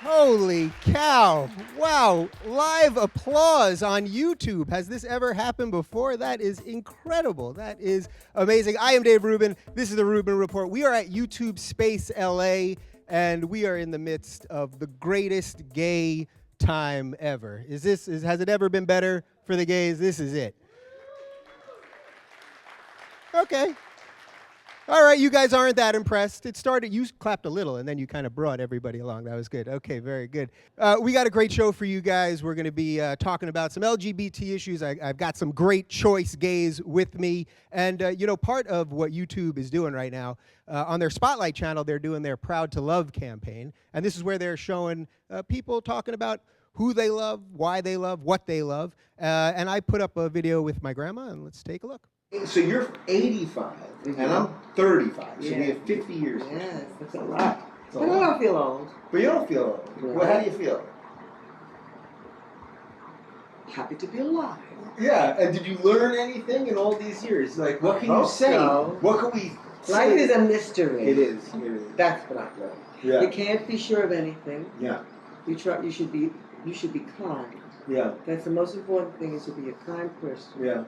Holy cow. Wow. Live applause on YouTube. Has this ever happened before? That is incredible. That is amazing. I am Dave Rubin. This is the Rubin Report. We are at YouTube Space LA, and we are in the midst of the greatest gay time ever. Has it ever been better for the gays? This is it. Okay. All right, you guys aren't that impressed. It started, you clapped a little, and then you kind of brought everybody along. That was good. Okay, very good. We got a great show for you guys. We're going to be talking about some LGBT issues. I've got some great choice gays with me. And, part of what YouTube is doing right now, on their Spotlight channel, they're doing their Proud to Love campaign. And this is where they're showing people talking about who they love, why they love, what they love. And I put up a video with my grandma, and let's take a look. So you're 85, and I'm 35, so we have 50 years. Yes, that's a lot. But I don't feel old. But you don't feel old. No. Well, how do you feel? Happy to be alive. Yeah, and did you learn anything in all these years? Like, what can you say? So. What can we say? Life is a mystery. It is. That's what I've learned. Yeah. You can't be sure of anything. Yeah. You should be kind. Yeah. That's the most important thing, is to be a kind person. Yeah.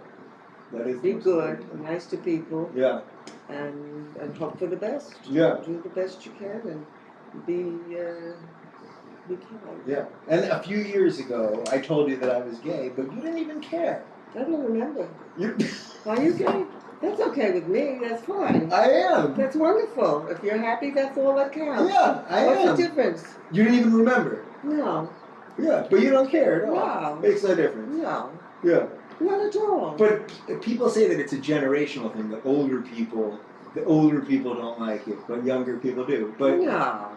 That is. Be good, nice to people. Yeah. And hope for the best. Yeah. Do the best you can and be kind. Yeah. And a few years ago, I told you that I was gay, but you didn't even care. I don't remember. You. Are you gay? That's okay with me. That's fine. I am. That's wonderful. If you're happy, that's all that counts. Yeah, I am. What's the difference? You didn't even remember. No. Yeah, but you don't care at all. No. Makes no difference. No. Yeah. Not at all. But people say that it's a generational thing. The older people don't like it, but younger people do. But no.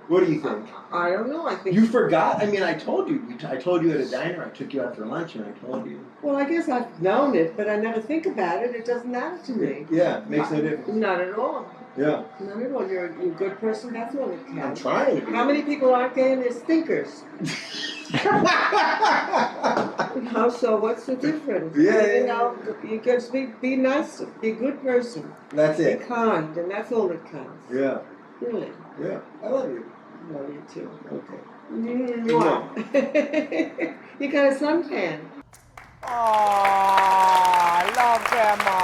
What do you think? I don't know. I think you forgot. I mean, I told you. I told you at a diner. I took you out for lunch, and I told you. Well, I guess I've known it, but I never think about it. It doesn't matter to me. Yeah, makes no difference. Not at all. Yeah. Not at all. You're a good person. That's all that counts. I'm trying to be. How many people aren't gay and they're stinkers? So what's the difference? Yeah. You just be nice, be a good person. That's it. Be kind, and that's all that counts. Yeah. Really. Yeah. I love you. I love you too. Okay. Mwah. You got a suntan. Aww, I love Grandma.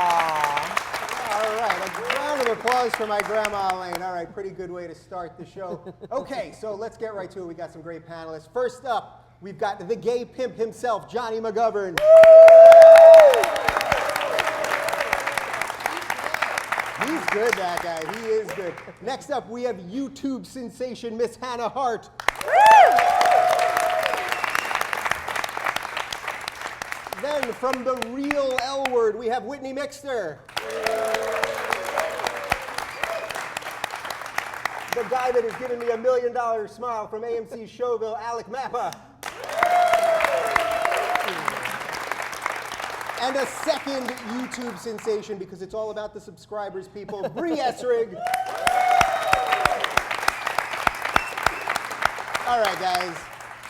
All right, a round of applause for my grandma, Elaine. All right, pretty good way to start the show. Okay, so let's get right to it. We got some great panelists. First up, we've got the gay pimp himself, Jonny McGovern. He's good, that guy. He is good. Next up, we have YouTube sensation, Miss Hannah Hart. Then, from the real L Word, we have Whitney Mixter. The guy that has given me $1 million smile from AMC's Showville, Alec Mapa. And a second YouTube sensation, because it's all about the subscribers, people, Bree Essrig. All right, guys.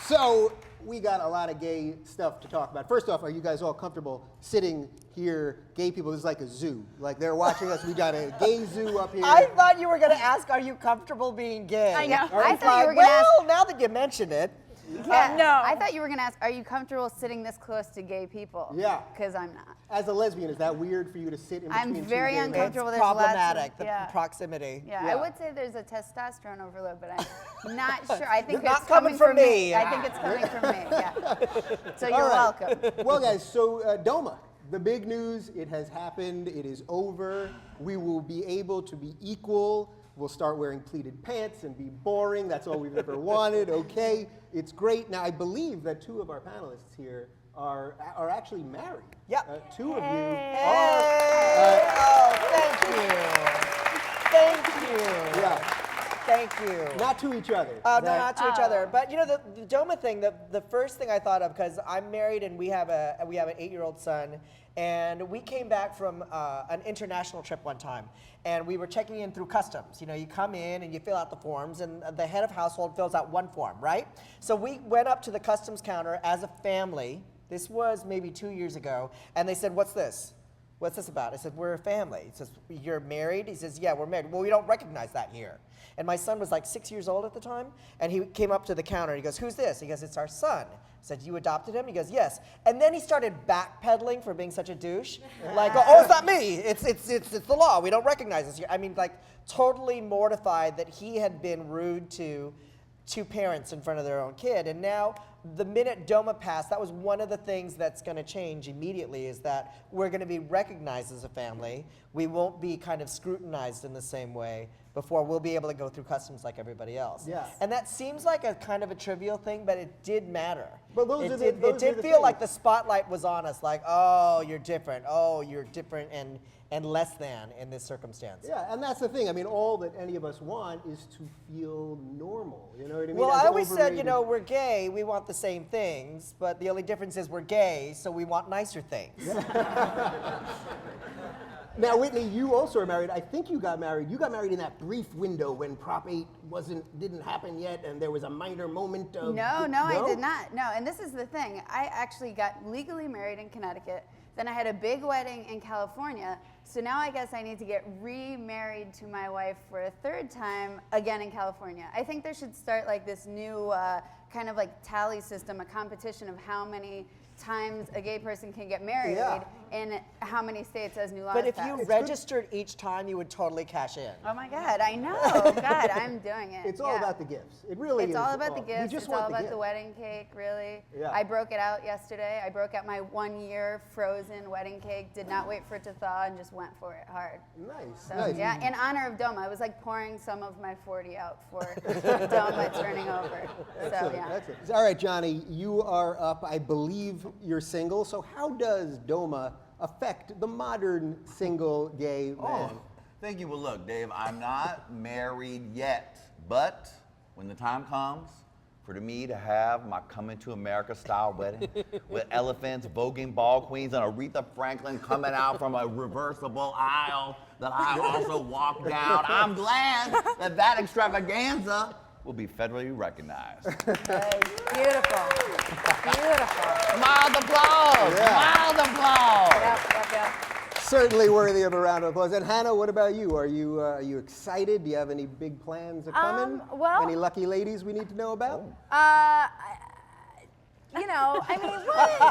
So we got a lot of gay stuff to talk about. First off, are you guys all comfortable sitting here, gay people? This is like a zoo. Like, they're watching us. We got a gay zoo up here. I thought you were going to ask, are you comfortable being gay? I know. I thought you were going to ask. Well, now that you mention it. Yeah, No. I thought you were going to ask, are you comfortable sitting this close to gay people? Yeah. Because I'm not. As a lesbian, is that weird for you to sit in between I'm two very gay men? uncomfortable. It's There's lots of- problematic, the yeah. proximity. Yeah, Yeah. I would say there's a testosterone overload, but I'm not sure. I think It's not it's coming from me. I think it's coming from me, yeah. So you're All right. welcome. Well, guys, so DOMA, the big news, it has happened. It is over. We will be able to be equal. We'll start wearing pleated pants and be boring. That's all we've ever wanted. Okay, it's great. Now, I believe that two of our panelists here are actually married. Yep. Two of you Hey. are. Thank you. Thank you. Yeah, Thank you. not to each other. No, right? not to each other. But you know, the DOMA thing, the first thing I thought of, because I'm married and we have an 8-year-old son, and we came back from an international trip one time, and we were checking in through customs. You know, you come in and you fill out the forms, and the head of household fills out one form, right? So we went up to the customs counter as a family. This was maybe 2 years ago, and they said, "What's this?" what's this about? I said, we're a family. He says, you're married? He says, yeah, we're married. Well, we don't recognize that here. And my son was like 6 years old at the time, and he came up to the counter, and he goes, who's this? He goes, it's our son. I said, you adopted him? He goes, yes. And then he started backpedaling for being such a douche. Like, oh, it's not me. It's the law. We don't recognize this here. I mean, like, totally mortified that he had been rude to two parents in front of their own kid. And now, the minute DOMA passed, that was one of the things that's going to change immediately, is that we're going to be recognized as a family. We won't be kind of scrutinized in the same way before. We'll be able to go through customs like everybody else. Yeah. And that seems like a kind of a trivial thing, but it did matter. But those it are the- did, those it are did the feel like things. the spotlight was on us, like, oh, you're different and less than in this circumstance. Yeah, and that's the thing. I mean, all that any of us want is to feel normal. You know what I mean? Well, As I always said, you overrated- know, we're gay, we want the same things, but the only difference is we're gay, so we want nicer things. Now, Whitney, you also are married. I think you got married. You got married in that brief window when Prop 8 didn't happen yet, and there was a minor moment of... No, I did not. No, and this is the thing. I actually got legally married in Connecticut. Then I had a big wedding in California. So now I guess I need to get remarried to my wife for a third time again in California. I think there should start like this new kind of like tally system, a competition of how many times a gay person can get married Yeah. in how many states as new laws But if pass. you registered each time, you would totally cash in. Oh my God, I know. God, I'm doing it. It's all Yeah. about the gifts. It really is. It's all about the We gifts. just It's want all about gift. the wedding cake, really. Yeah. I broke it out yesterday. I broke out my 1 year frozen wedding cake, did not wait for it to thaw, and just went for it hard. Nice, So, nice. yeah, in honor of DOMA, I was like pouring some of my 40 out for DOMA turning over. So, Excellent, yeah. excellent. All right, Johnny, you are up. I believe you're single. So how does DOMA affect the modern single gay man? Oh, thank you. Well, look, Dave, I'm not married yet, but when the time comes for me to have my coming to America style wedding with elephants, voguing ball queens, and Aretha Franklin coming out from a reversible aisle that I also walk down, I'm glad that that extravaganza will be federally recognized. Beautiful. Beautiful. Mild applause! Yeah. Mild applause! Yep. Certainly worthy of a round of applause. And Hannah, what about you? Are you excited? Do you have any big plans coming? well- Any lucky ladies we need to know about? You know, I mean, what?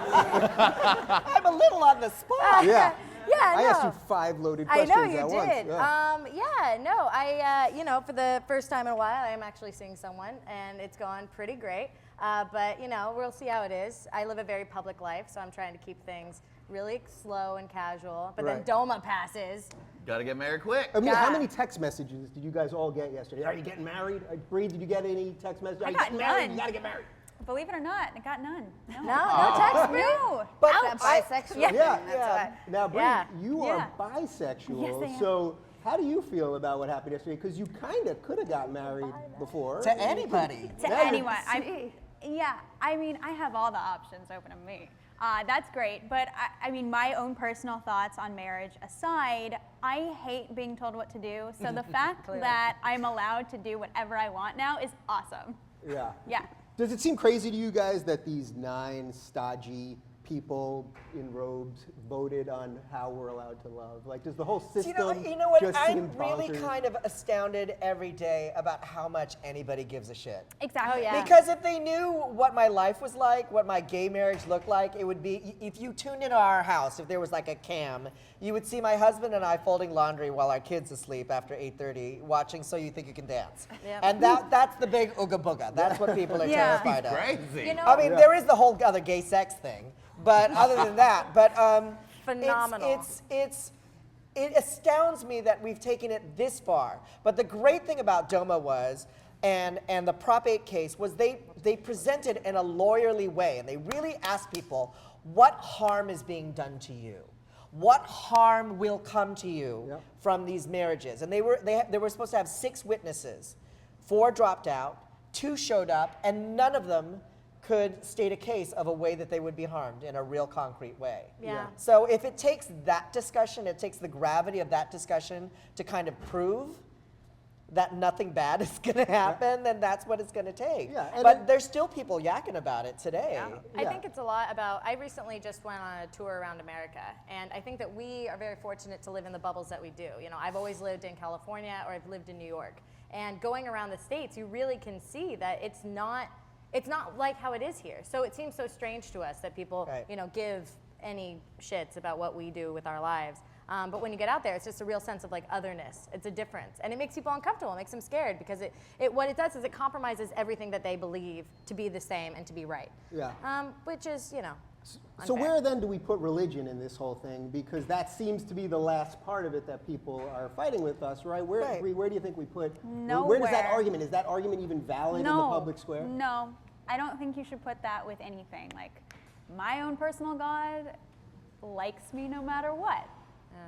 I'm a little on the spot. Yeah. Yeah, I no. asked you 5 loaded I questions know you at once. did. Yeah. You know, for the first time in a while, I am actually seeing someone, and it's gone pretty great. But, you know, we'll see how it is. I live a very public life, so I'm trying to keep things really slow and casual. But then Right. DOMA passes. Gotta get married quick. I mean, how Yeah. many text messages did you guys all get yesterday? Are you getting married? Bree, did you get any text messages? Are you got getting married? none. You gotta get married. Believe it or not, I got none. No. No text, Bree? No. But That bisexual Yeah. thing, Yeah. that's why. Now, Bree, Yeah. you Yeah. are bisexual. Yes, I am. So how do you feel about what happened yesterday? Because you kind of could have got married before. To anybody. To Now you're- anyone. I mean, I have all the options open to me. That's great, but I mean, my own personal thoughts on marriage aside, I hate being told what to do. So the fact that I'm allowed to do whatever I want now is awesome. Yeah. Yeah. Does it seem crazy to you guys that these 9 stodgy people in robes voted on how we're allowed to love? Like, does the whole system You know what? just I'm seem really bonkers? kind of astounded every day about how much anybody gives a shit. Exactly. Oh, yeah. Because if they knew what my life was like, what my gay marriage looked like, it would be, if you tuned into our house, if there was like a cam, you would see my husband and I folding laundry while our kids asleep after 8:30, watching So You Think You Can Dance. Yep. And that's the big ooga booga. That's what people are Yeah. terrified of. Crazy. You know, I mean, there is the whole other gay sex thing, but other than that, Phenomenal. It astounds me that we've taken it this far. But the great thing about DOMA was, and the Prop 8 case was they presented in a lawyerly way, and they really asked people, what harm is being done to you? What harm will come to you Yep. from these marriages? And they were supposed to have 6 witnesses. 4 dropped out, 2 showed up, and none of them could state a case of a way that they would be harmed in a real concrete way. Yeah. So if it takes that discussion, it takes the gravity of that discussion to kind of prove that nothing bad is going to happen, then that's what it's going to take. Yeah, and but there's still people yakking about it today. I think it's a lot about, I recently just went on a tour around America, and I think that we are very fortunate to live in the bubbles that we do. You know, I've always lived in California, or I've lived in New York, and going around the States, you really can see that it's not like how it is here. So it seems so strange to us that people, you know, give any shits about what we do with our lives. But when you get out there, it's just a real sense of like otherness. It's a difference, and it makes people uncomfortable. It makes them scared because what it does is it compromises everything that they believe to be the same and to be right. Yeah. Which is, you know. So unfair. where then do we put religion in this whole thing? Because that seems to be the last part of it that people are fighting with us, right? Where do you think we put? Where does that Nowhere. argument? Is that argument even valid in the public square? No, I don't think you should put that with anything. Like, my own personal God likes me no matter what.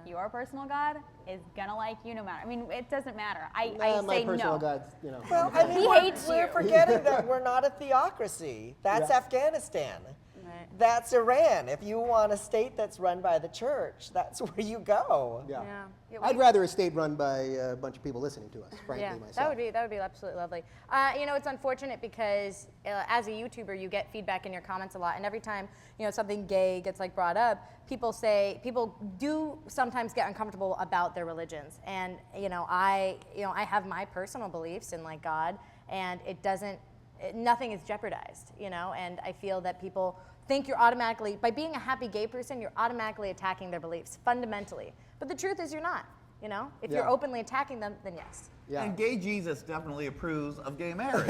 Your personal God is gonna like you no matter. I mean, it doesn't matter. I My say personal no. God's, you know. Well, I mean, He hates we're you. forgetting that we're not a theocracy. That's Afghanistan. Right. That's Iran. If you want a state that's run by the church, that's where you go. Yeah. Yeah, I'd rather a state run by a bunch of people listening to us, frankly, Yeah, myself. that would be absolutely lovely. You know, it's unfortunate because as a YouTuber, you get feedback in your comments a lot, and every time something gay gets like brought up, people do sometimes get uncomfortable about their religions, and I have my personal beliefs in like God, and nothing is jeopardized, and I feel that people think you're automatically, by being a happy gay person, you're automatically attacking their beliefs fundamentally. But the truth is you're not, If you're openly attacking them, then yes. Yeah. And gay Jesus definitely approves of gay marriage.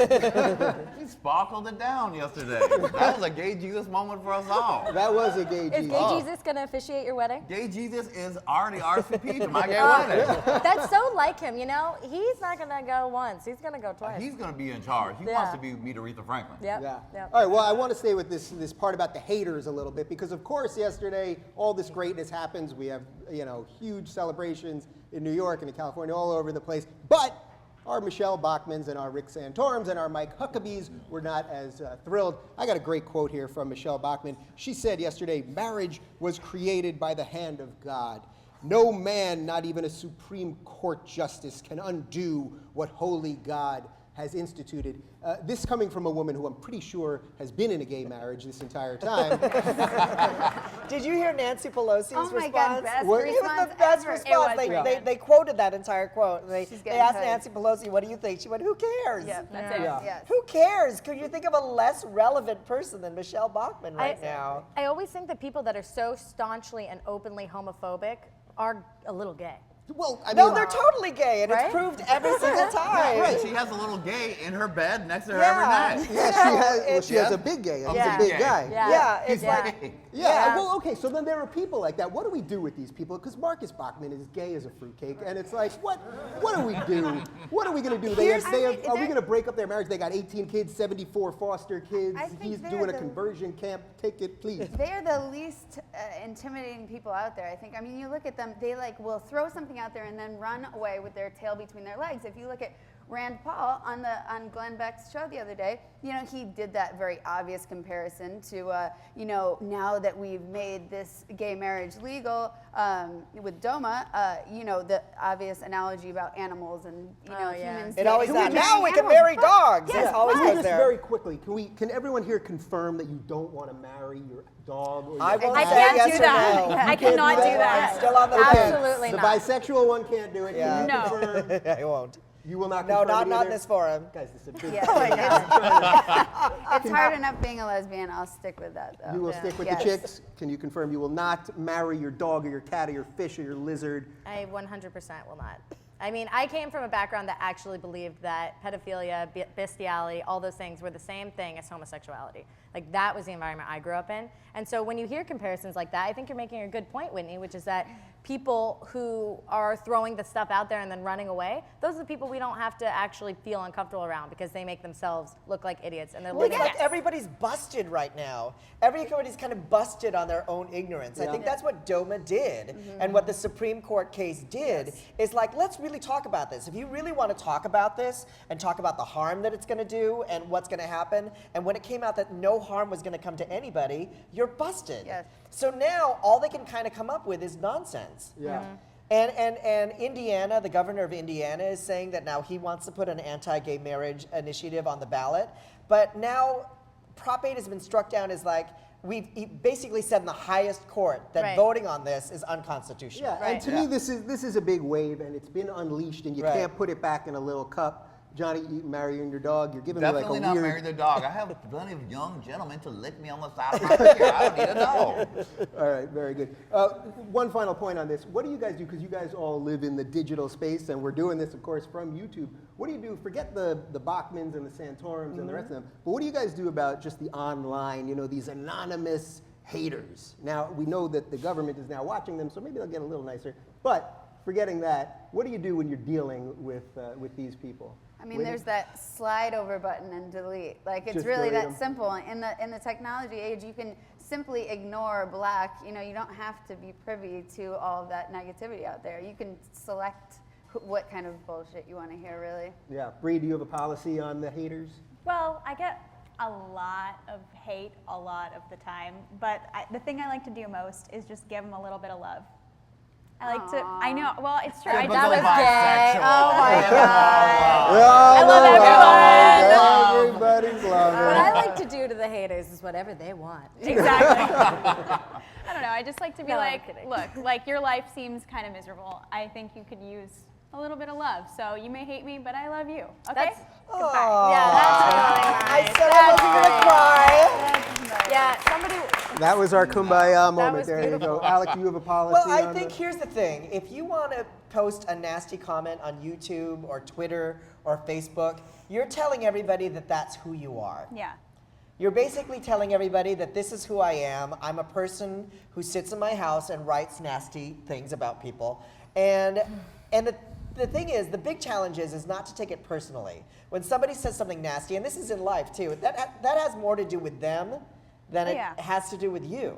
He sparkled it down yesterday. That was a gay Jesus moment for us all. That was a gay Is Jesus. gay Jesus going to officiate your wedding? Gay Jesus is already RSVP to my gay wedding. That's so like him, He's not going to go once. He's going to go twice. He's going to be in charge. He wants to meet Aretha Franklin. Yep. Yeah. Yep. All right, well, I want to stay with this part about the haters a little bit, because of course yesterday all this greatness happens. We have, huge celebrations in New York and in California, all over the place. But our Michelle Bachmans and our Rick Santorums and our Mike Huckabees were not as thrilled. I got a great quote here from Michelle Bachman. She said yesterday, "Marriage was created by the hand of God. No man, not even a Supreme Court justice, can undo what holy God has instituted." This coming from a woman who I'm pretty sure has been in a gay marriage this entire time. Did you hear Nancy Pelosi's Oh response? my God, best It was response the best ever. response. It was They quoted that entire quote. And She's they getting asked paid. Nancy Pelosi, "What do you think?" She went, "Who cares?" Yeah, that's it. Yeah. Yes. Who cares? Could you think of a less relevant person than Michelle Bachman right now? I always think that people that are so staunchly and openly homophobic are a little gay. Well, I No, mean, they're totally gay, and Right? it's proved every single time. Right, she has a little gay in her bed next to her Yeah. every night. yeah, she has Yeah. a big gay. He's Yeah. a big Yeah. guy. Yeah, it's Yeah. like Yeah, well, okay, so then there are people like that. What do we do with these people? Because Marcus Bachman is gay as a fruitcake, and it's like, what do we do? What are we going to do? Are we going to break up their marriage? They got 18 kids, 74 foster kids. I think He's they're doing a the- conversion camp. Take it, please. They're the least intimidating people out there, I think. I mean, you look at them, they will throw something out there and then run away with their tail between their legs. If you look at Rand Paul on Glenn Beck's show the other day, he did that very obvious comparison to, now that we've made this gay marriage legal with DOMA, the obvious analogy about animals and, humans. it always Who that. would Now marry we can animals? marry But- dogs. Yes, It always but- goes Just there. very quickly, can everyone here confirm that you don't want to marry your dog or your I won't I say can't yes do or that. no. I cannot do I'm that. still on the Absolutely The not. bisexual one can't do it. Yeah. Can you No. confirm? I won't. You will not No, confirm not it in either? this forum. Guys, this is a big It's hard enough being a lesbian. I'll stick with that, though. You will stick with Yes. the chicks? Can you confirm you will not marry your dog or your cat or your fish or your lizard? I 100% will not. I mean, I came from a background that actually believed that pedophilia, bestiality, all those things were the same thing as homosexuality. Like, that was the environment I grew up in. And so when you hear comparisons like that, I think you're making a good point, Whitney, which is that people who are throwing the stuff out there and then running away, those are the people we don't have to actually feel uncomfortable around because they make themselves look like idiots and they're Well, living. it's like everybody's busted right now. Everybody's kind of busted on their own ignorance. I think that's what DOMA did, and what the Supreme Court case did is like, let's really talk about this. If you really want to talk about this and talk about the harm that it's going to do and what's going to happen, and when it came out that no harm was going to come to anybody, you're busted. Yes. So now all they can kind of come up with is nonsense. Yeah. And Indiana, the governor of Indiana is saying that now he wants to put an anti-gay marriage initiative on the ballot. But now Prop 8 has been struck down as like, he basically said in the highest court that voting on this is unconstitutional. Yeah, and to me, this is a big wave, and it's been unleashed, and you can't put it back in a little cup. Johnny, you marry you and your dog, you're giving Definitely me like a not weird... marry the dog. I have plenty of young gentlemen to lick me on the side of my ear. I don't need a dog. All right, very good. One final point on this. What do you guys do? Because you guys all live in the digital space, and we're doing this, of course, from YouTube. What do you do? Forget the Bachmans and the Santorums and the rest of them. But what do you guys do about just the online, you know, these anonymous haters? Now, we know that the government is now watching them, so maybe they'll get a little nicer. But forgetting that, what do you do when you're dealing with these people? I mean, there's that slide over button and delete. Like, it's Just really delete that 'em. simple. In the technology age, you can simply ignore black. You know, you don't have to be privy to all of that negativity out there. You can select what kind of bullshit you want to hear, really. Yeah. Bree, do you have a policy on the haters? Well, I get a lot of hate a lot of the time, but the thing I like to do most is just give them a little bit of love. I like to, I know, well, it's true. Typical That was bisexual. Oh my God. I love everyone. Everybody's loving. What I like to do to the haters is whatever they want. Exactly. I don't know. I just like to be No, I'm like, kidding. look, like your life seems kind of miserable. I think you could use a little bit of love. So you may hate me, but I love you. Okay? Goodbye. Yeah, that's really nice. I said I wasn't gonna cry. Yeah, somebody. That was our kumbaya moment. was There you beautiful. go. Alec, do you have a policy Well, I on think the... here's the thing. If you want to post a nasty comment on YouTube or Twitter or Facebook, you're telling everybody that that's who you are. Yeah. You're basically telling everybody that this is who I am. I'm a person who sits in my house and writes nasty things about people. And the thing is, the big challenge is not to take it personally. When somebody says something nasty, and this is in life too, that has more to do with them than it has to do with you.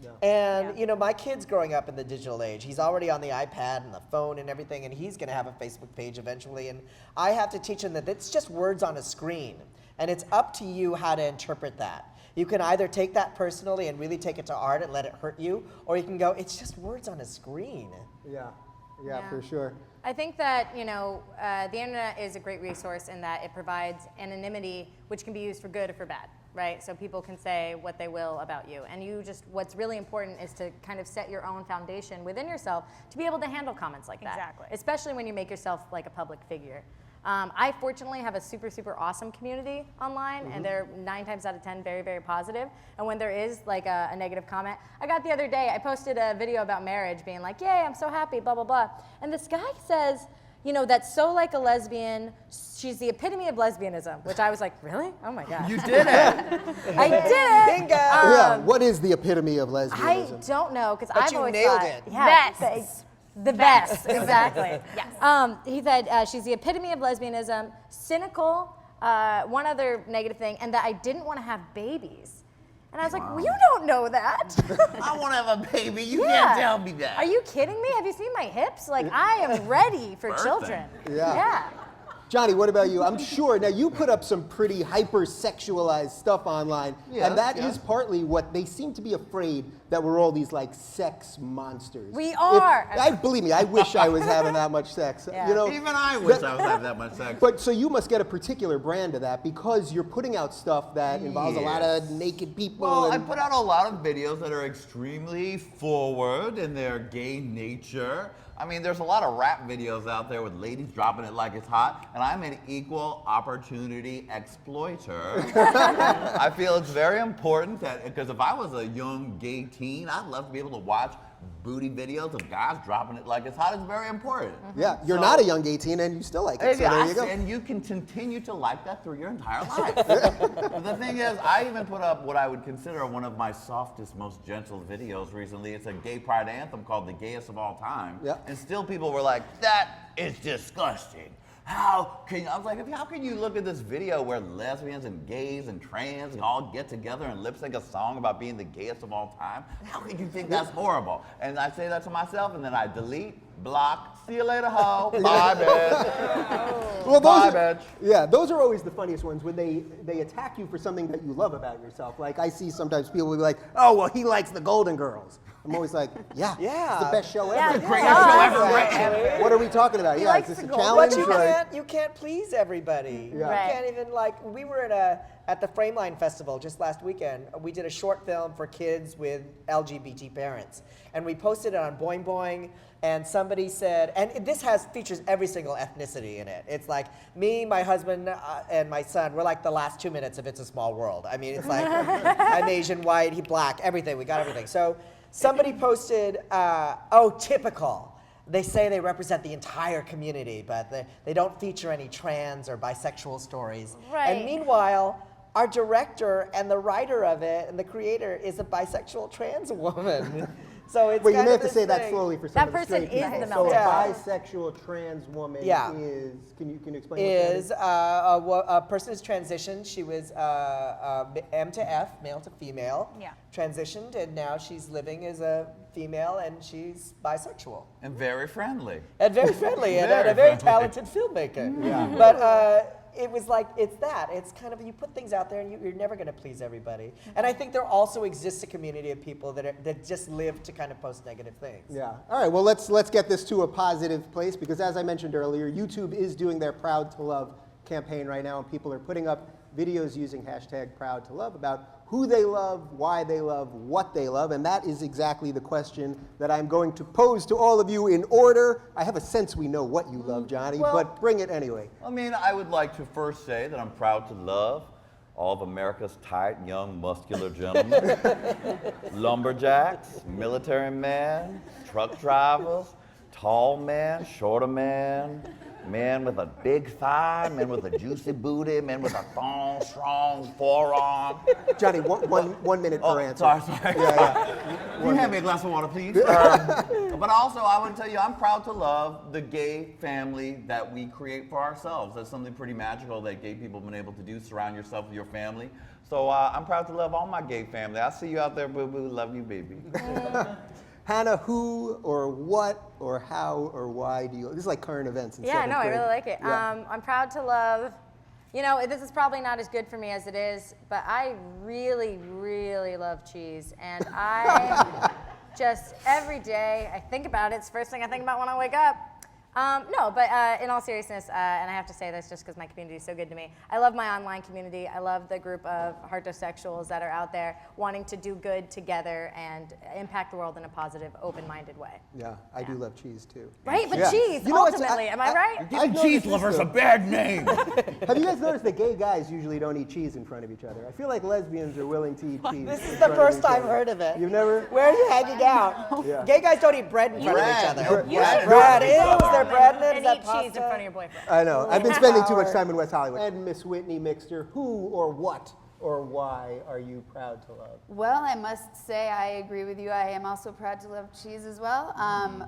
Yeah. And you know, my kid's growing up in the digital age. He's already on the iPad and the phone and everything, and he's going to have a Facebook page eventually. And I have to teach him that it's just words on a screen, and it's up to you how to interpret that. You can either take that personally and really take it to heart and let it hurt you, or you can go, it's just words on a screen. Yeah, for sure. I think that, you know, the internet is a great resource in that it provides anonymity, which can be used for good or for bad, right? So people can say what they will about you. And what's really important is to kind of set your own foundation within yourself to be able to handle comments like that. Exactly. Especially when you make yourself like a public figure. I fortunately have a super, super awesome community online, and they're 9 times out of 10 very, very positive. And when there is like a negative comment, I got the other day, I posted a video about marriage being like, yay, I'm so happy, blah, blah, blah. And this guy says, you know, that's so like a lesbian, she's the epitome of lesbianism, which I was like, really? Oh my God. You did it. I did it. Bingo. Yeah, what is the epitome of lesbianism? I don't know, because But I've you always nailed thought, it. Yeah, Vests. the best, exactly. Yes. He said she's the epitome of lesbianism, cynical, one other negative thing, and that I didn't want to have babies. And I was like, well, you don't know that. I want to have a baby. You Yeah. can't tell me that. Are you kidding me? Have you seen my hips? Like, I am ready for Birthing. children. Yeah. Johnny, what about you? I'm sure, now you put up some pretty hyper-sexualized stuff online, and that is partly what they seem to be afraid that we're all these like sex monsters. We are. Believe me, I wish I was having that much sex. Yeah. You know, Even I wish I was having that much sex. But so you must get a particular brand of that because you're putting out stuff that involves a lot of naked people. Well, I and, put out a lot of videos that are extremely forward in their gay nature. I mean, there's a lot of rap videos out there with ladies dropping it like it's hot, and I'm an equal opportunity exploiter. I feel it's very important that, because if I was a young gay teen, I'd love to be able to watch booty videos of guys dropping it like it's hot. It's very important. yeah, you're not a young gay teen and you still like it, so there you go. And you can continue to like that through your entire life. The thing is, I even put up what I would consider one of my softest, most gentle videos recently. It's a gay pride anthem called The Gayest of All Time. Yeah. And still people were like, that is disgusting. How can you? I was like, how can you look at this video where lesbians and gays and trans all get together and lip sync a song about being the gayest of all time? How can you think that's horrible? And I say that to myself, and then I delete, Block. See you later, hoe. Bye, bitch. Well, Bye, those are, bitch. yeah, those are always the funniest ones when they attack you for something that you love about yourself. Like I see sometimes people will be like, "Oh, well, he likes the Golden Girls." I'm always like, "Yeah, it's the best show ever." Greatest show ever, right? What are we talking about? Yeah, likes is this a the Golden challenge? But or- you can't please everybody. Yeah. You Right. can't even we were at the Frameline Festival just last weekend. We did a short film for kids with LGBT parents, and we posted it on Boing Boing. And somebody said, and this features every single ethnicity in it. It's like me, my husband, and my son. We're like the last 2 minutes of It's a Small World. I mean, it's like I'm Asian, white, he black, everything. We got everything. So somebody posted, oh, typical. They say they represent the entire community, but they don't feature any trans or bisexual stories. Right. And meanwhile, our director and the writer of it and the creator is a bisexual trans woman. So it's Wait, you kind may of have to this say that thing. slowly for some That of the person straight is people. the So a Yeah. bisexual trans woman Yeah. is. Can you explain? Is what that a person who's transitioned. She was M to F, male to female. Yeah. Transitioned, and now she's living as a female, and she's bisexual. And very friendly. And very friendly, and Very a very friendly. talented filmmaker. Yeah. But it was like, it's that. It's kind of, you put things out there and you're never going to please everybody. And I think there also exists a community of people that just live to kind of post negative things. Yeah. All right. Well, let's get this to a positive place because, as I mentioned earlier, YouTube is doing their Proud to Love campaign right now, and people are putting up videos using hashtag Proud to Love about who they love, why they love, what they love, and that is exactly the question that I'm going to pose to all of you in order. I have a sense we know what you love, Johnny, but bring it anyway. I mean, I would like to first say that I'm proud to love all of America's tight, young, muscular gentlemen, lumberjacks, military men, truck drivers, tall men, shorter men, men with a big thigh, men with a juicy booty, men with a thong, strong forearm. Johnny, one minute per answer. Sorry. Can you hand me a glass of water, please? But also, I would tell you, I'm proud to love the gay family that we create for ourselves. That's something pretty magical that gay people have been able to do, surround yourself with your family. So I'm proud to love all my gay family. I see you out there, boo-boo. Love you, baby. Hannah, who or what or how or why do you? This is like current events. In Yeah, seventh no, I grade. really like it. Yeah. I'm proud to love, you know, this is probably not as good for me as it is, but I really, really love cheese. And I just, every day, I think about it. It's the first thing I think about when I wake up. No, but in all seriousness, and I have to say this just because my community is so good to me, I love my online community. I love the group of heartosexuals that are out there wanting to do good together and impact the world in a positive, open-minded way. Yeah, I do love cheese too. Right? But Yeah. cheese, You know what's- ultimately, am I right? I've noticed Cheese this, lover's though. a bad name. Have you guys noticed that gay guys usually don't eat cheese in front of each other? I feel like lesbians are willing to eat cheese. This in is the front of first each I've other. heard of it. You've never? Where are you hanging out? Yeah. Gay guys don't eat bread in front of each Bread. other. You should Bread go is home there bread in it? And Is that eat pasta? cheese in front of your boyfriend. I know. I've been spending too much time in West Hollywood. And Miss Whitney Mixter, who or what or why are you proud to love? Well, I must say I agree with you. I am also proud to love cheese as well.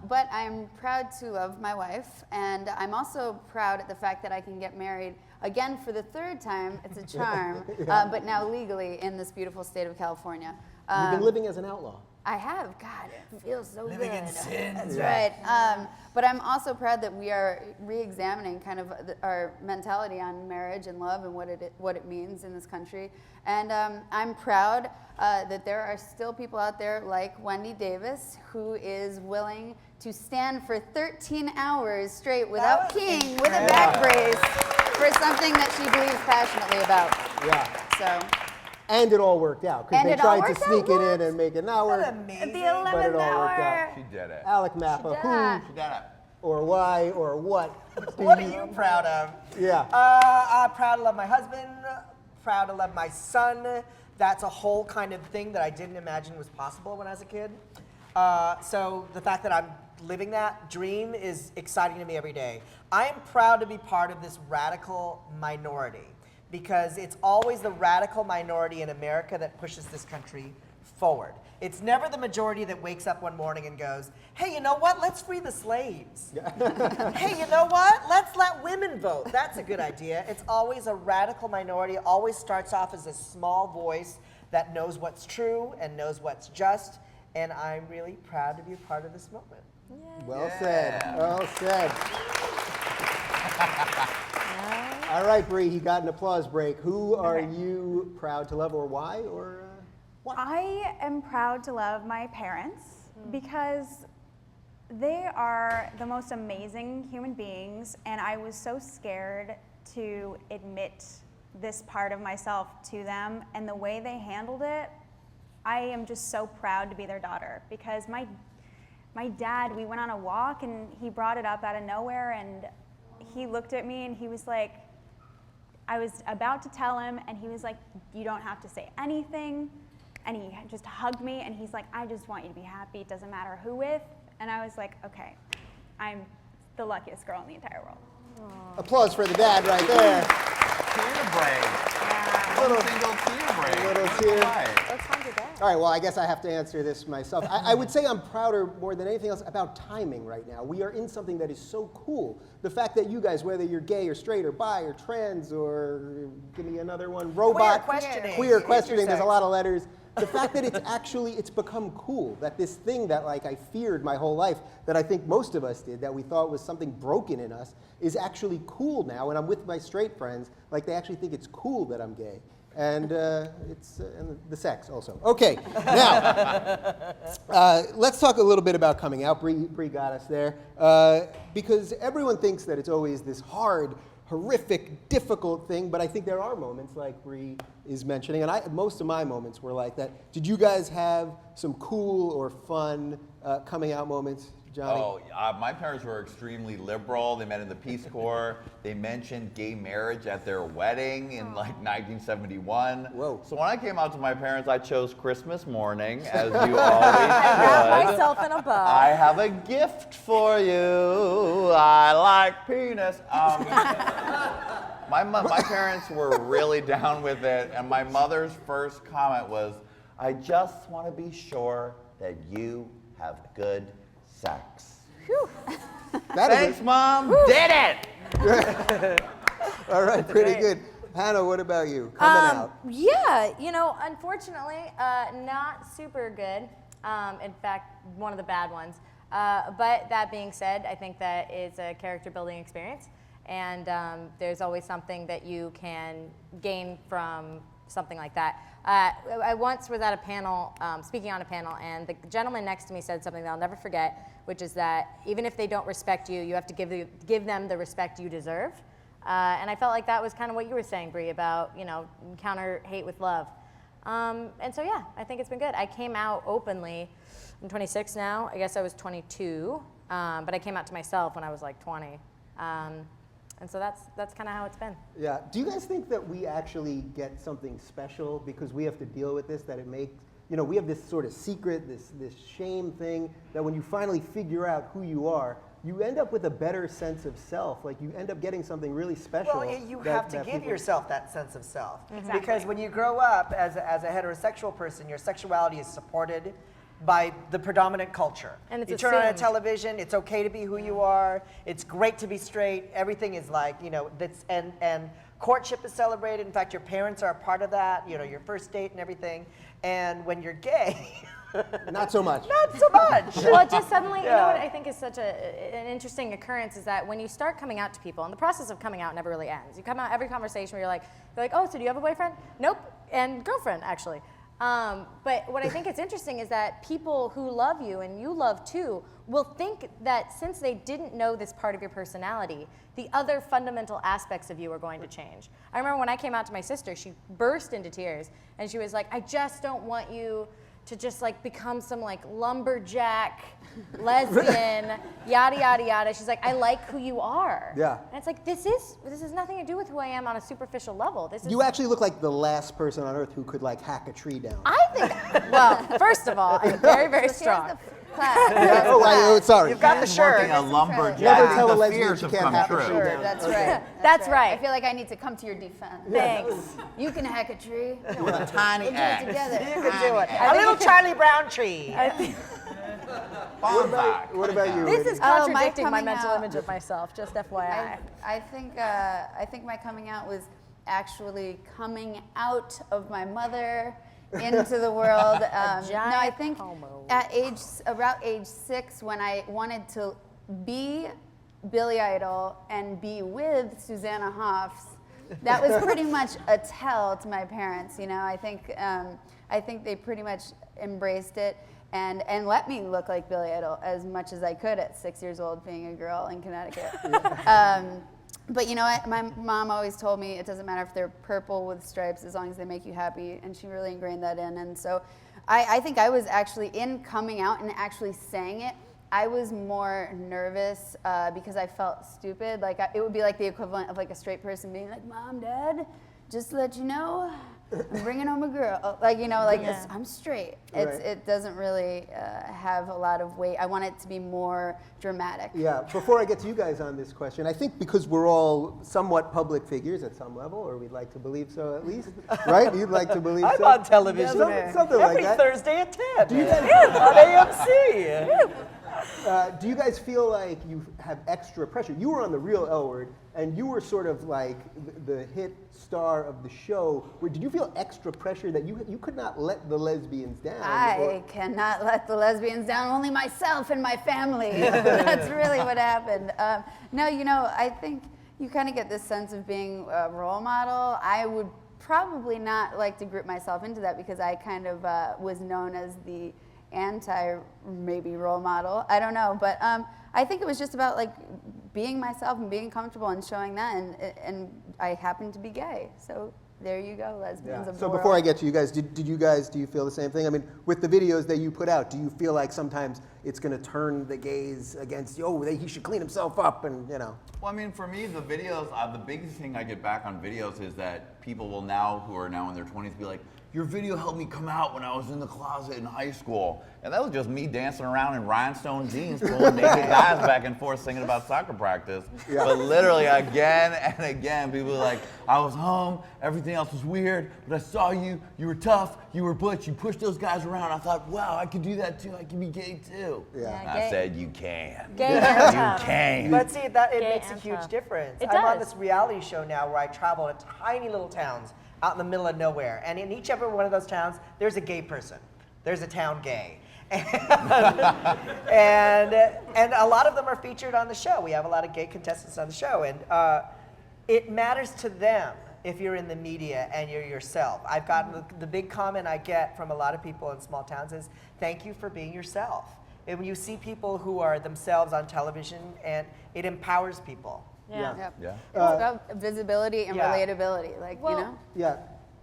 But I'm proud to love my wife. And I'm also proud at the fact that I can get married again for the third time. It's a charm. But now legally in this beautiful state of California. You've been living as an outlaw. I have. God, it feels so Living good. in sin. That's right. But I'm also proud that we are re-examining kind of our mentality on marriage and love and what it means in this country. And I'm proud that there are still people out there like Wendy Davis who is willing to stand for 13 hours straight without peeing with a back brace for something that she believes passionately about. Yeah. So. And it all worked out because And they it all tried to worked out, sneak it in what? and make it not work. Amazing. The But it 11th all worked out. hour. She did it. Alec Mapa, She who She did it. or why or what? What are you proud of? Yeah. I'm proud to love my husband, proud to love my son. That's a whole kind of thing that I didn't imagine was possible when I was a kid. So the fact that I'm living that dream is exciting to me every day. I am proud to be part of this radical minority because it's always the radical minority in America that pushes this country forward. It's never the majority that wakes up one morning and goes, hey, you know what? Let's free the slaves. Hey, you know what? Let's let women vote. That's a good idea. It's always a radical minority, always starts off as a small voice that knows what's true and knows what's just. And I'm really proud to be a part of this moment. Well said. Well said. All right, Bree, he got an applause break. Who are you proud to love, or why, or why? I am proud to love my parents because they are the most amazing human beings, and I was so scared to admit this part of myself to them, and the way they handled it, I am just so proud to be their daughter, because my dad, we went on a walk and he brought it up out of nowhere, and he looked at me and he was like, I was about to tell him, and he was like, you don't have to say anything, and he just hugged me, and he's like, I just want you to be happy, it doesn't matter who with, and I was like, okay, I'm the luckiest girl in the entire world. Applause for the dad right there. Tear break. Little single tear break. Little tear. Let's find your dad. All right, well, I guess I have to answer this myself. I would say I'm prouder more than anything else about timing right now. We are in something that is so cool. The fact that you guys, whether you're gay or straight or bi or trans or, give me another one, robot. Queer questioning, there's a lot of letters. The fact that it's become cool, that this thing that like I feared my whole life, that I think most of us did, that we thought was something broken in us, is actually cool now. And I'm with my straight friends, like they actually think it's cool that I'm gay. And it's and the sex also. Okay, now, let's talk a little bit about coming out. Bree got us there. Because everyone thinks that it's always this hard, horrific, difficult thing, but I think there are moments like Bree is mentioning, and most of my moments were like that. Did you guys have some cool or fun coming out moments, Johnny? Oh, my parents were extremely liberal. They met in the Peace Corps. They mentioned gay marriage at their wedding in like 1971. Whoa. So when I came out to my parents, I chose Christmas morning, as you always should. Myself in a bow. I have a gift for you. I like penis. My parents were really down with it, and my mother's first comment was, I just want to be sure that you have good sex. Thanks, Mom. Did it! All right, pretty good. Hannah, what about you? Coming out. Yeah, unfortunately, not super good. In fact, one of the bad ones. But that being said, I think that it's a character building experience. And there's always something that you can gain from something like that. I once was at a panel, speaking on a panel, and the gentleman next to me said something that I'll never forget, which is that even if they don't respect you, you have to give them the respect you deserve. And I felt like that was kind of what you were saying, Bree, about, counter hate with love. And so, yeah, I think it's been good. I came out openly. I'm 26 now. I guess I was 22, but I came out to myself when I was like 20. And so that's kind of how it's been. Yeah. Do you guys think that we actually get something special because we have to deal with this, that it makes, we have this sort of secret, this shame thing, that when you finally figure out who you are, you end up with a better sense of self. Like you end up getting something really special. Well, you have to give yourself that sense of self. Exactly. Because when you grow up as a heterosexual person, your sexuality is supported by the predominant culture. And it's you turn on a assumed. television, it's okay to be who you are, it's great to be straight, everything is like, that's, and courtship is celebrated. In fact, your parents are a part of that, your first date and everything. And when you're gay, Not so much. not so much. Well, it just suddenly, you know what I think is such an interesting occurrence is that when you start coming out to people, and the process of coming out never really ends. You come out every conversation where you're like, oh, so do you have a boyfriend? Nope, and girlfriend, actually. But what I think is interesting is that people who love you, and you love too, will think that since they didn't know this part of your personality, the other fundamental aspects of you are going to change. I remember when I came out to my sister, she burst into tears, and she was like, I just don't want you to just become some lumberjack lesbian, yada, yada, yada. She's like, I like who you are. Yeah. And it's like, this has nothing to do with who I am on a superficial level. This is You actually look like the last person on earth who could hack a tree down. I think, well, first of all, I'm very, very strong. Yeah, oh, sorry. You've got the shirt. Working a lumberjack. Never tell a the lesbian fears she have can't come hack a true. tree down. That's right. That's right. I feel like I need to come to your defense. Thanks. You can hack a tree. With a tiny We'll do it axe. together. You can do it. A little Charlie Brown tree. Bonsai. What about you? This is Oh, my contradicting my coming mental out. image of myself, just FYI. I think my coming out was actually coming out of my mother into the world. No, I giant think homo. at about age 6, when I wanted to be Billy Idol and be with Susanna Hoffs, that was pretty much a tell to my parents. You know, I think they pretty much embraced it and let me look like Billy Idol as much as I could at 6 years old, being a girl in Connecticut. But you know what? My mom always told me it doesn't matter if they're purple with stripes as long as they make you happy, and she really ingrained that in. And so I think I was actually, in coming out and actually saying it, I was more nervous because I felt stupid. Like it would be like the equivalent of like a straight person being like, "Mom, Dad, just to let you know, I'm bringing home a girl." Like, you know, like I'm straight. It doesn't really have a lot of weight. I want it to be more dramatic. Yeah, before I get to you guys on this question, I think because we're all somewhat public figures at some level, or we'd like to believe so at least, right? You'd like to believe I'm so? on television Something like every that. Thursday at 10 Do you guys, on AMC. do you guys feel like you have extra pressure? You were on The Real L Word, and you were sort of like the hit star of the show. Did you feel extra pressure that you could not let the lesbians down? I cannot let the lesbians down, only myself and my family. That's really what happened. No, you know, I think you kind of get this sense of being a role model. I would probably not like to group myself into that because I kind of was known as the maybe role model. I don't know, but I think it was just about like being myself and being comfortable and showing that, and I happen to be gay, so there you go, lesbians of the So world. before I get to you guys, do you feel the same thing? I mean, with the videos that you put out, do you feel like sometimes it's going to turn the gays against you? Oh, he should clean himself up, and you know. Well, I mean, for me, the videos, the biggest thing I get back on videos is that people will now, who are now in their 20s, be like, "Your video helped me come out when I was in the closet in high school." And that was just me dancing around in rhinestone jeans, pulling naked guys back and forth singing about soccer practice. Yeah. But literally again and again, people were like, "I was home, everything else was weird, but I saw you, you were tough, you were butch, you pushed those guys around. I thought, wow, I could do that too, I can be gay too." Yeah. And I said, "You can. Gay and You tough. can." But see, that it Gay makes a and huge tough. difference. It I'm on does. this reality show now where I travel to tiny little towns out in the middle of nowhere, and in each every one of those towns, there's a gay person. There's a town gay. And a lot of them are featured on the show. We have a lot of gay contestants on the show, and it matters to them if you're in the media and you're yourself. I've gotten the big comment I get from a lot of people in small towns is, "Thank you for being yourself." And when you see people who are themselves on television, and it empowers people. Yeah. Yep. Yeah. It's about visibility and Yeah. relatability, like, Well, you know? Yeah.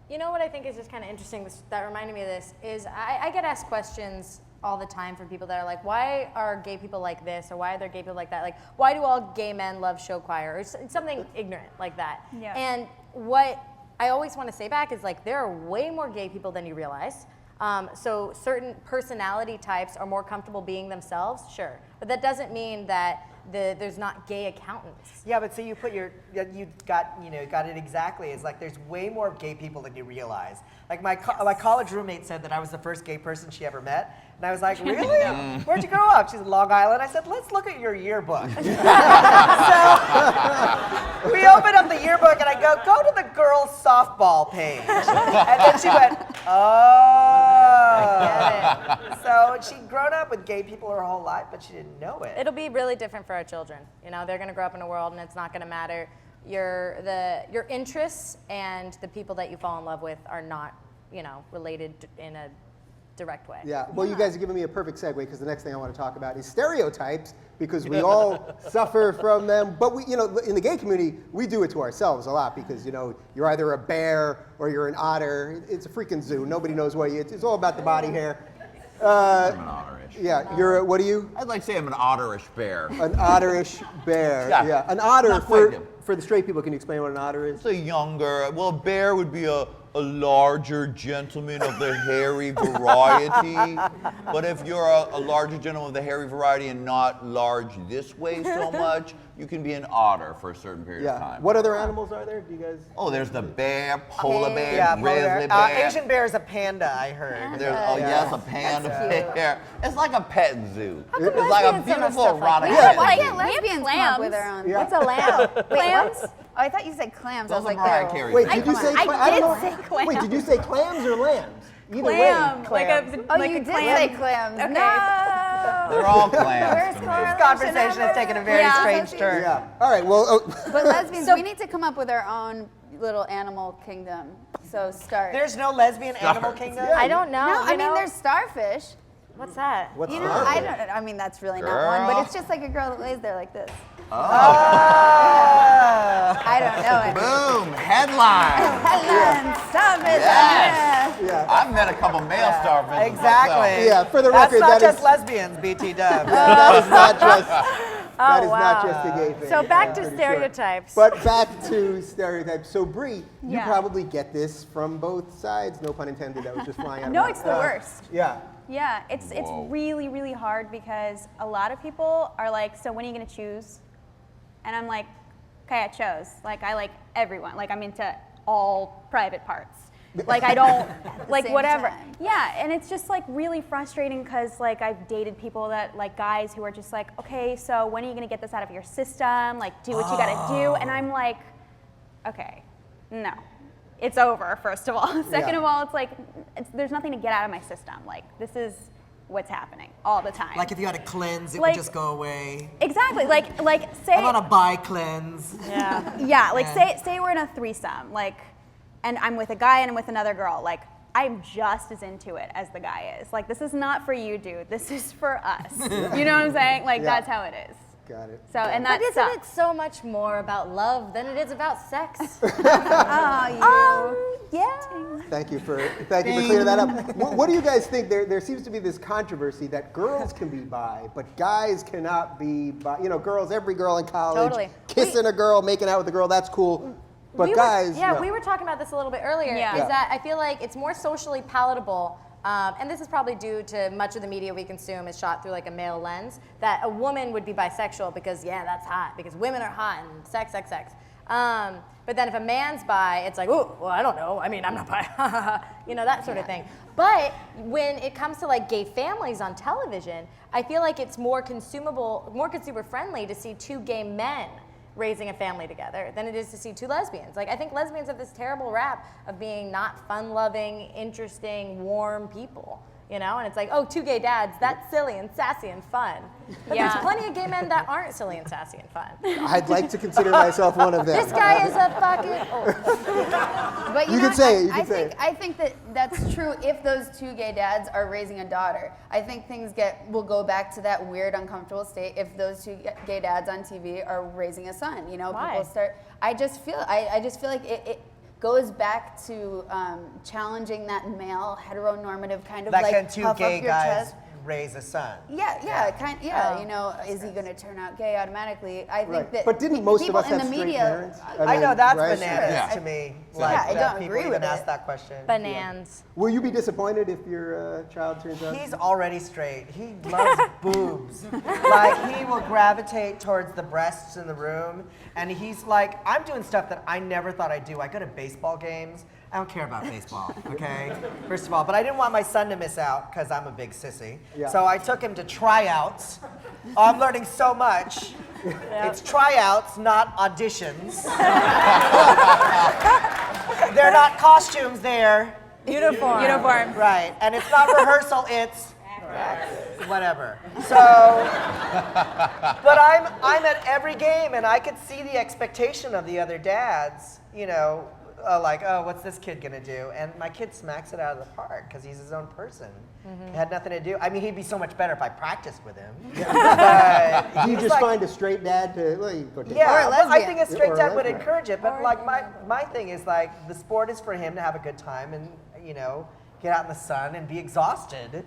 You know what I think is just kind of interesting that reminded me of this is I get asked questions all the time from people that are like, "Why are gay people like this?" or "Why are there gay people like that?" Like, "Why do all gay men love show choir?" or something ignorant like that. Yeah. And what I always want to say back is like, there are way more gay people than you realize. So certain personality types are more comfortable being themselves, sure, but that doesn't mean that there's not gay accountants. Yeah, but see, you got it exactly. It's like there's way more gay people than you realize. Like my college roommate said that I was the first gay person she ever met, and I was like, "Really? Where'd you grow up?" She said, "Long Island." I said, "Let's look at your yearbook." So we opened up the yearbook, and I go to the girls' softball page, and then she went, "Oh." Get it. So she'd grown up with gay people her whole life, but she didn't know it. It'll be really different for our children. You know, they're going to grow up in a world, and it's not going to matter. Your interests and the people that you fall in love with are not, related in a direct way. Yeah, well, you guys are giving me a perfect segue because the next thing I want to talk about is stereotypes, because we all suffer from them. But in the gay community, we do it to ourselves a lot because, you're either a bear or you're an otter. It's a freaking zoo. Nobody knows what you. It's all about the body hair. I'm an otterish. Yeah, what are you? I'd like to say I'm an otterish bear. An otterish bear. Yeah. An otter, Not quite him. for the straight people, can you explain what an otter is? It's a a bear would be a larger gentleman of the hairy variety. But if you're a larger gentleman of the hairy variety and not large this way so much, you can be an otter for a certain period of time. What other animals are there? Do you guys? Oh, there's the bear, polar bear, Yeah, grizzly polar bear. Asian bear is a panda, I heard. There's, yes, a panda That's bear. It's like a pet zoo. come It's like a lesbians don't have beautiful stuff like erotic that? pet Why zoo. can't lesbians come up with their own? Yeah. What's a lamb? Clams? Oh, I thought you said clams. I Those was are like, Mariah no. Carey Wait, things. did you say? I don't did know. say clams. Wait, did you say clams or lambs? Either Clam, way. like Clams. a Oh, like you a did clam. say clams. Okay. No. They're all clams. Where's to me. correlation Conversation ever? has taken a very Yeah. strange turn. Yeah. All right. Well, But lesbians, we need to come up with our own little animal kingdom. So start. There's no lesbian animal kingdom? I don't know. no, you I mean know? there's starfish. What's that? what's You know, I don't. I mean, that's really not one, but it's just like a girl that lays there like this. Oh. I don't know. I mean, Boom! Headline. Helen, stop it. Yes. Yeah. I've met a couple male starfishes Exactly. Yeah, for the That's record, not that just is- lesbians, BT Dubs. that is not just. That is not wow. just a gay thing. So back I'm to pretty stereotypes. Sure. But back to stereotypes. So Bree, you Yeah. probably get this from both sides. No pun intended. That was just flying out. of No, my it's the mouth. worst. Yeah. Yeah, it's really, really hard because a lot of people are like, so when are you gonna choose? And I'm like, okay, I chose. Like I like everyone. Like I'm into all private parts. Like I don't like same whatever. time. Yeah, and it's just like really frustrating because like I've dated people that like guys who are just like, okay, so when are you gonna get this out of your system? Like do what you gotta do. And I'm like, okay, no. It's over, first of all. Second Yeah. of all, it's like, there's nothing to get out of my system. Like, this is what's happening all the time. Like if you had to cleanse, it Like- would just go away. Exactly. Like say, I'm on a bi cleanse. Yeah. yeah, like Yeah. say we're in a threesome, like, and I'm with a guy and I'm with another girl. Like, I'm just as into it as the guy is. Like, this is not for you, dude. This is for us. You know what I'm saying? Like, Yeah. that's how it is. Got it. So, and But that isn't sucks. it so much more about love than it is about sex? Yeah. Thank you for clearing that up. What do you guys think? There seems to be this controversy that girls can be bi, but guys cannot be bi. You know, girls, every girl in college Totally. kissing a girl, making out with a girl, that's cool. But guys, no. we were talking about this a little bit earlier. Yeah. Is Yeah. that I feel like it's more socially palatable, and this is probably due to much of the media we consume is shot through like a male lens. That a woman would be bisexual because that's hot because women are hot and sex. But then if a man's bi, it's like, oh, well, I don't know. I mean, I'm not bi. You know, that sort of thing. But when it comes to like gay families on television, I feel like it's more consumable, more consumer friendly to see two gay men raising a family together than it is to see two lesbians. Like, I think lesbians have this terrible rap of being not fun-loving, interesting, warm people. You know, and it's like, oh, two gay dads, that's silly and sassy and fun. But Yeah. there's plenty of gay men that aren't silly and sassy and fun. I'd like to consider myself one of them. This guy is a fucking. Oh. But You know can say it, you I can say think it. I think that that's true if those two gay dads are raising a daughter. I think things will go back to that weird, uncomfortable state if those two gay dads on TV are raising a son. You know, Why? people start. I just feel like it goes back to challenging that male heteronormative kind of Like like can two puff gay up your guys chest. raise a son? Yeah. You know, is he going to turn out gay automatically? I think Right. that But didn't most of people us in have the straight media. parents? I know mean, that's right? bananas Yeah. to me. Yeah, I that don't people agree even with ask it. that question. Bananas. Will you be disappointed if your child turns out? He's already straight. He loves boobs. Like he will gravitate towards the breasts in the room, and he's like, I'm doing stuff that I never thought I'd do. I go to baseball games. I don't care about baseball, okay? First of all, but I didn't want my son to miss out because I'm a big sissy. Yeah. So I took him to tryouts. Oh, I'm learning so much. It's tryouts, not auditions. They're not costumes there. Uniform. Uniform. Right, and it's not rehearsal, it's whatever. So, but I'm at every game and I could see the expectation of the other dads, you know, like, oh, what's this kid gonna do? And my kid smacks it out of the park because he's his own person. It had nothing to do. I mean, he'd be so much better if I practiced with him. But Do you he's just like- find a straight dad to you go take yeah, Or a well, I lesbian. think a straight Or a dad would lesbian. encourage it, but like my thing is like the sport is for him to have a good time and you know get out in the sun and be exhausted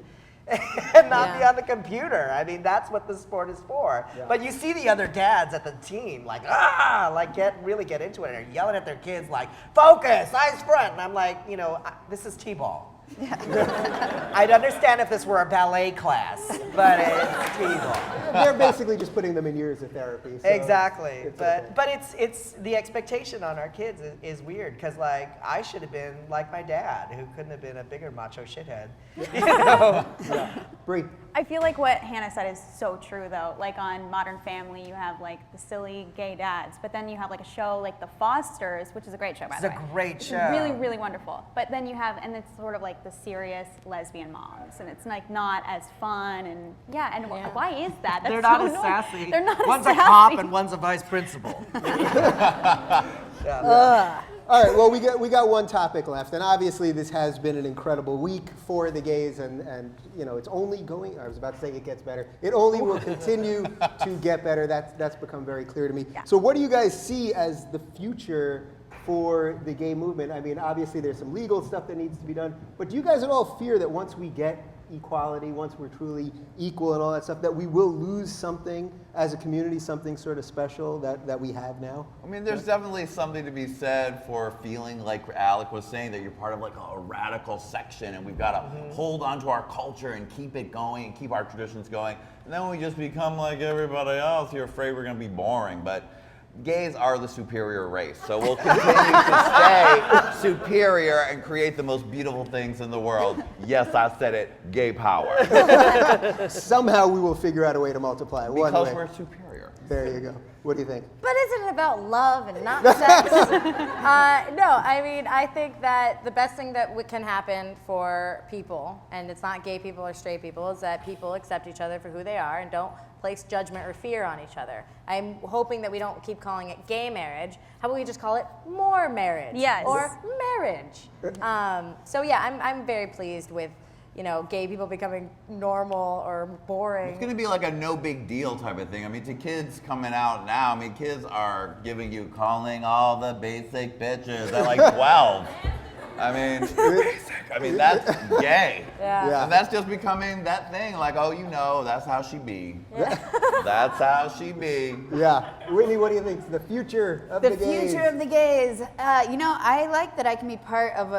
and not be Yeah. on the computer. I mean that's what the sport is for. Yeah. But you see the other dads at the team like like really get into it and they're yelling at their kids like focus, eyes front, and I'm like this is t-ball. I'd understand if this were a ballet class, but it's t-ball. They're basically just putting them in years of therapy. So Exactly, it's but okay. but it's the expectation on our kids is weird because like I should have been like my dad who couldn't have been a bigger macho shithead. You know? Yeah. Bree. I feel like what Hannah said is so true, though. Like on Modern Family, you have like the silly gay dads, but then you have like a show like The Fosters, which is a great show, by the way. It's a great show. It's really, really wonderful. But then you have, and it's sort of like the serious lesbian moms, and it's like not as fun, and why is that? That's They're not so as annoying. sassy. They're not One's as a cop sassy. and one's a vice principal. All right, well, we got one topic left, and obviously this has been an incredible week for the gays, and you know, it's only going, I was about to say it gets better. It only will continue to get better. That's become very clear to me. Yeah. So what do you guys see as the future for the gay movement? I mean, obviously there's some legal stuff that needs to be done, but do you guys at all fear that once we get equality, once we're truly equal and all that stuff, that we will lose something as a community, something sort of special that we have now? I mean, there's definitely something to be said for feeling like Alec was saying, that you're part of like a radical section, and we've got to hold on to our culture and keep it going and keep our traditions going. And then when we just become like everybody else, you're afraid we're going to be boring. But gays are the superior race, so we'll continue to stay superior and create the most beautiful things in the world. Yes, I said it, gay power. Somehow we will figure out a way to multiply it. One Because way. we're superior. There you go. What do you think? But isn't it about love and not sex? No, I mean, I think that the best thing that can happen for people, and it's not gay people or straight people, is that people accept each other for who they are and don't place judgment or fear on each other. I'm hoping that we don't keep calling it gay marriage. How about we just call it more marriage? Yes. Or marriage. So yeah, I'm very pleased with, you know, gay people becoming normal or boring. It's gonna be like a no big deal type of thing. I mean, to kids coming out now, I mean, kids are giving you calling all the basic bitches at like 12. I mean, that's gay. Yeah. And that's just becoming that thing, like, oh, you know, that's how she be. Yeah. That's how she be. Yeah. Whitney, what do you think? The future of the gays. The future of the gays. You know, I like that I can be part of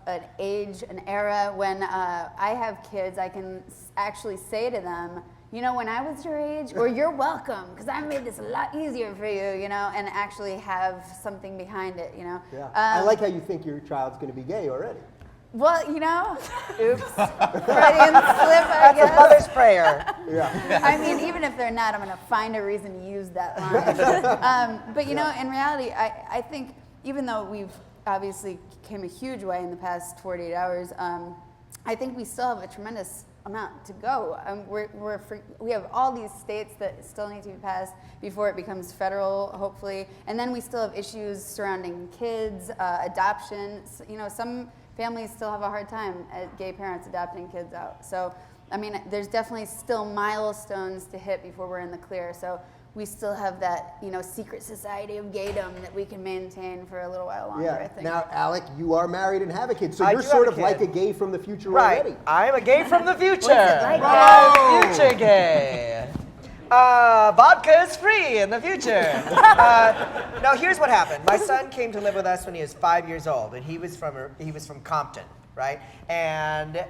an age, an era when I have kids. I can actually say to them, you know, when I was your age, or you're welcome, because I made this a lot easier for you, you know, and actually have something behind it, you know. Yeah. I like how you think your child's going to be gay already. Well, you know, oops, Freudian slip, I That's a guess. mother's prayer. Yeah. I mean, even if they're not, I'm going to find a reason to use that line. But you know, in reality, I think even though we've obviously came a huge way in the past 48 hours, I think we still have a tremendous amount to go. We have all these states that still need to be passed before it becomes federal, hopefully. And then we still have issues surrounding kids, adoption. You know, some families still have a hard time as gay parents adopting kids out. So, I mean, there's definitely still milestones to hit before we're in the clear. So we still have that, you know, secret society of gaydom that we can maintain for a little while longer, I think. Now, Alec, you are married and have a kid, so I you're do sort have of a like kid. a gay from the future Right. already. I'm a gay from the future. What's it like? I'm future gay. Vodka is free in the future. No, here's what happened. My son came to live with us when he was 5 years old, and he was from Compton, right? And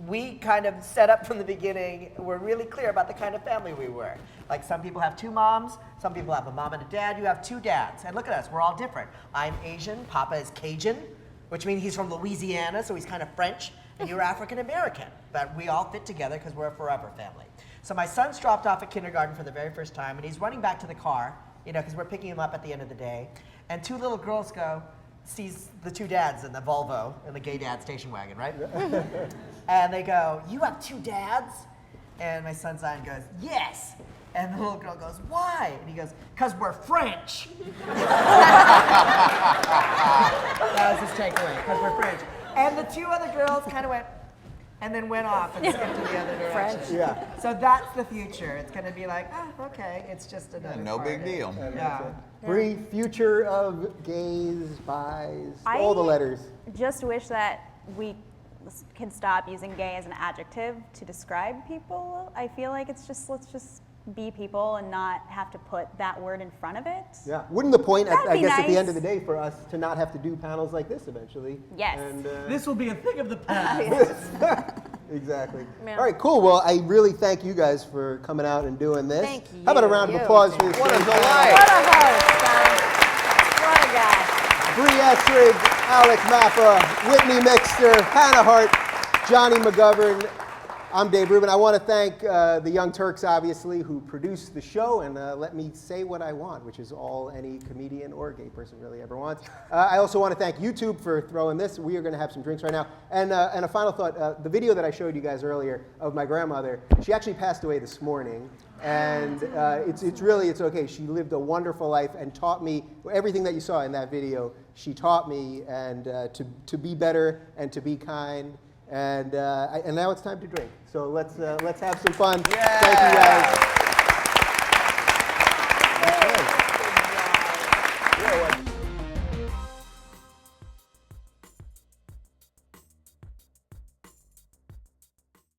we kind of set up from the beginning. We're really clear about the kind of family we were. Like, some people have two moms, some people have a mom and a dad. You have two dads, and look at us, we're all different. I'm Asian, Papa is Cajun, which means he's from Louisiana, so he's kind of French, and you're African American. But we all fit together because we're a forever family. So my son's dropped off at kindergarten for the very first time, and he's running back to the car, you know, because we're picking him up at the end of the day. And two little girls sees the two dads in the Volvo, in the gay dad station wagon, right? And they go, "You have two dads?" And my son Zion goes, "Yes." And the little girl goes, "Why?" And he goes, "'Cause we're French." That was his takeaway, "'cause we're French." And the two other girls kind of went, and then went off and skipped to the other direction. Yeah. So that's the future. It's going to be like, oh, okay, it's just another No big party. deal. Yeah. Bree, future of gays, bis, all the letters. Just wish that we can stop using gay as an adjective to describe people. I feel like it's just, let's just be people and not have to put that word in front of it. Yeah. Wouldn't the point, That'd I be guess, at the nice. end of the day, for us to not have to do panels like this eventually? Yes. And, This will be a thing of the past. exactly. Yeah. All right, cool. Well, I really thank you guys for coming out and doing this. Thank you. How about a round of applause for this? What a great delight. What a host, son. What a guy. Bree Essrig, Alec Mapa, Whitney Mixter, Hannah Hart, Jonny McGovern. I'm Dave Rubin. I want to thank the Young Turks, obviously, who produced the show and let me say what I want, which is all any comedian or gay person really ever wants. I also want to thank YouTube for throwing this. We are going to have some drinks right now. And a final thought, the video that I showed you guys earlier of my grandmother, she actually passed away this morning. And it's okay. She lived a wonderful life and taught me everything that you saw in that video. She taught me and to be better and to be kind. And now it's time to drink. So let's have some fun. Yeah. Thank you guys.